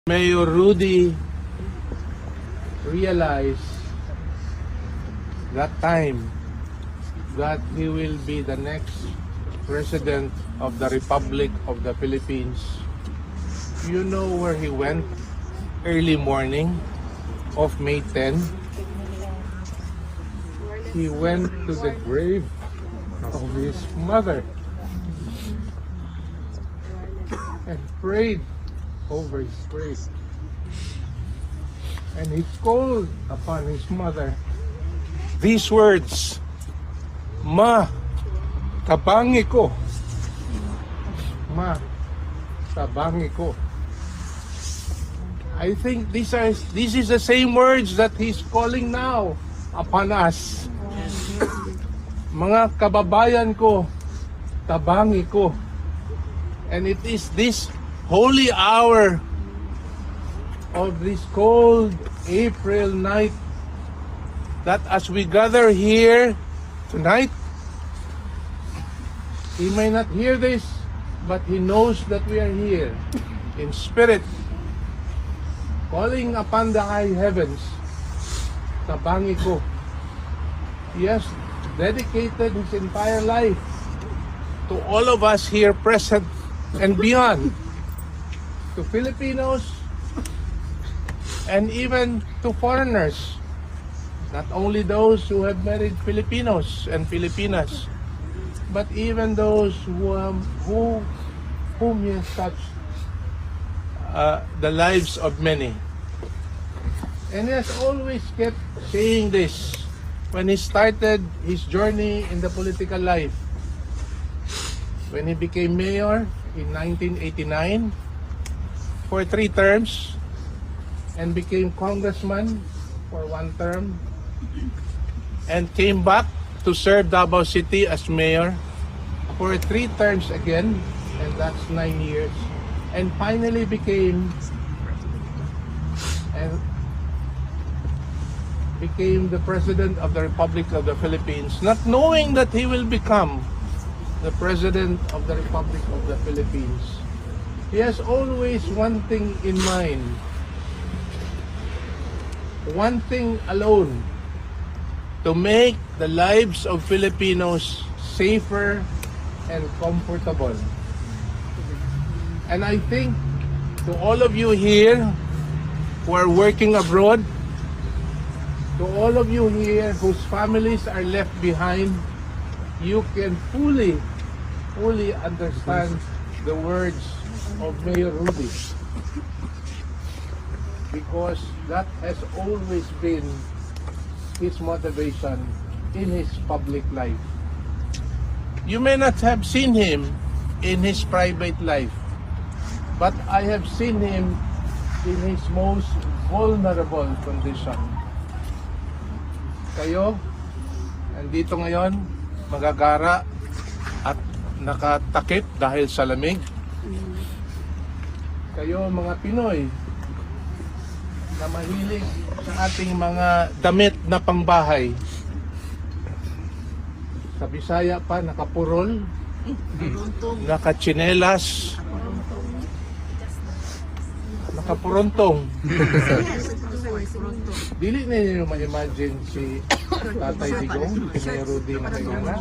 Mayor Rudy realized that time that he will be the next president of the Republic of the Philippines. You know where he went early morning of May 10? He went to the grave of his mother and prayed over his grave. And he called upon his mother these words, "Ma, tabangi ko. Ma, tabangi ko." I think this is the same words that he's calling now upon us. Mga kababayan ko, tabangi ko. And it is this holy hour of this cold April night that as we gather here tonight, he may not hear this, but he knows that we are here in spirit, calling upon the high heavens, tabangi ko. He has dedicated his entire life to all of us here present and beyond, to Filipinos and even to foreigners, not only those who have married Filipinos and Filipinas, but even those whom he has touched the lives of many. And he has always kept saying this when he started his journey in the political life. When he became mayor in 1989 for 3 terms and became congressman for 1 term and came back to serve Davao City as mayor for 3 terms again, and that's 9 years, and finally became the President of the Republic of the Philippines, not knowing that he will become the President of the Republic of the Philippines. He has always one thing in mind, one thing alone: to make the lives of Filipinos safer and comfortable. And I think to all of you here who are working abroad, to all of you here whose families are left behind, you can fully understand the words of Mayor Rudy, because that has always been his motivation in his public life. You may not have seen him in his private life, but I have seen him in his most vulnerable condition. Kayo, nandito ngayon, magagara at nakatakip dahil sa lamig. Kayo mga Pinoy na mahilig sa ating mga damit na pangbahay. Sa Bisaya pa, nakapurol, nakachinelas, nakapurontong. Dili na niyo ma-imagine si Tatay Digong, si Mayor Rudy na kayana.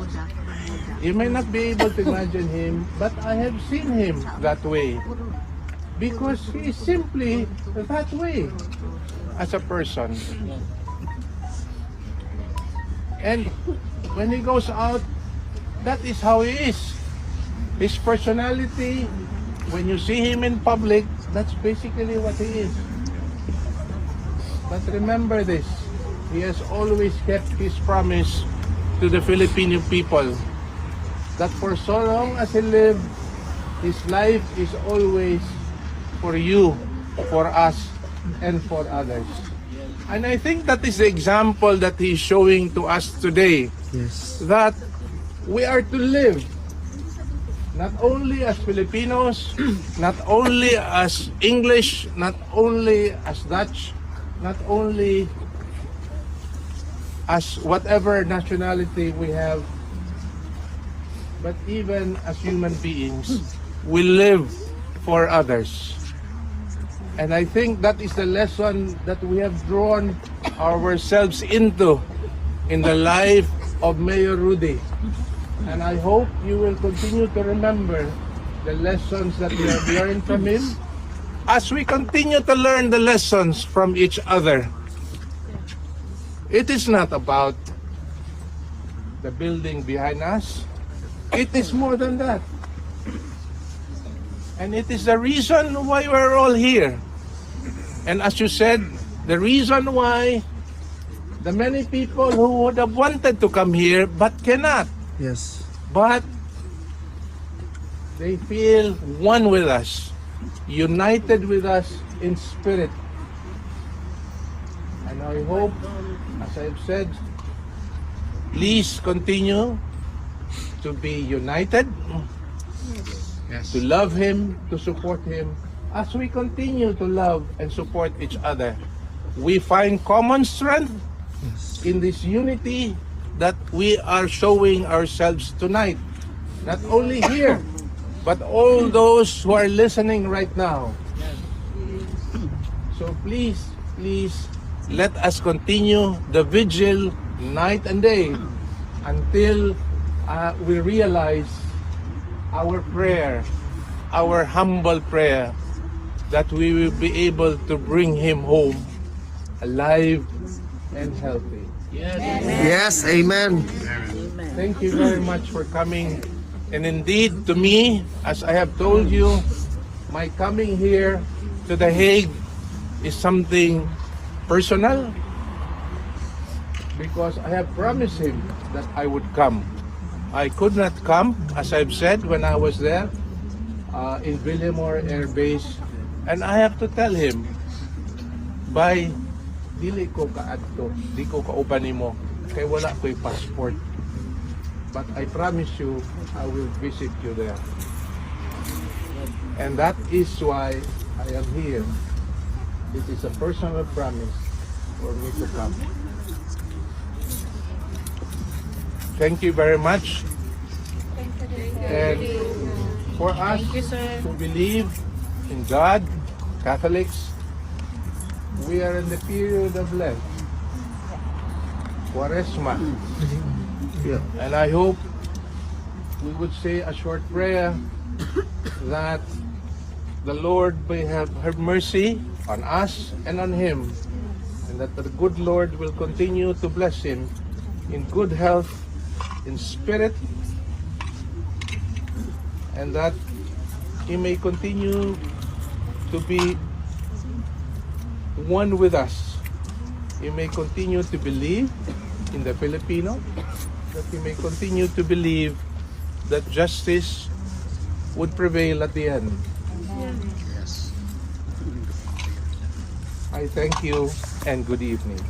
You may not be able to imagine him, but I have seen him that way. Because he is simply that way as a person. And when he goes out, that is how he is. His personality, when you see him in public, that's basically what he is. But remember this, he has always kept his promise to the Filipino people that for so long as he lived, his life is always for you, for us, and for others. And I think that is the example that he's showing to us today. Yes. That we are to live not only as Filipinos, not only as English, not only as Dutch, not only as whatever nationality we have, but even as human beings, we live for others. And I think that is the lesson that we have drawn ourselves into in the life of Mayor Rudy. And I hope you will continue to remember the lessons that we have learned from him as we continue to learn the lessons from each other. It is not about the building behind us. It is more than that. And it is the reason why we're all here. And as you said, the reason why the many people who would have wanted to come here but cannot. Yes. But they feel one with us, united with us in spirit. And I hope, as I've said, please continue to be united, to love Him, to support Him, as we continue to love and support each other. We find common strength in this unity that we are showing ourselves tonight. Not only here, but all those who are listening right now. So please, let us continue the vigil night and day until we realize our prayer, our humble prayer, that we will be able to bring him home alive and healthy. Yes, amen. Thank you very much for coming. And indeed, to me, as I have told you, my coming here to The Hague is something personal, because I have promised him that I would come. I could not come, as I've said, when I was there in Villamore Air Base. And I have to tell him, by dili ko kaadto, di ko kauban nimo, kay wala ko'y passport. But I promise you, I will visit you there. And that is why I am here. It is a personal promise for me to come. Thank you very much. And for us who believe in God, Catholics, we are in the period of Lent, Quaresma. And I hope we would say a short prayer that the Lord may have mercy on us and on him, and that the good Lord will continue to bless him in good health, in spirit, and that he may continue to be one with us. He may continue to believe in the Filipino, that he may continue to believe that justice would prevail at the end. Yes. I thank you and good evening.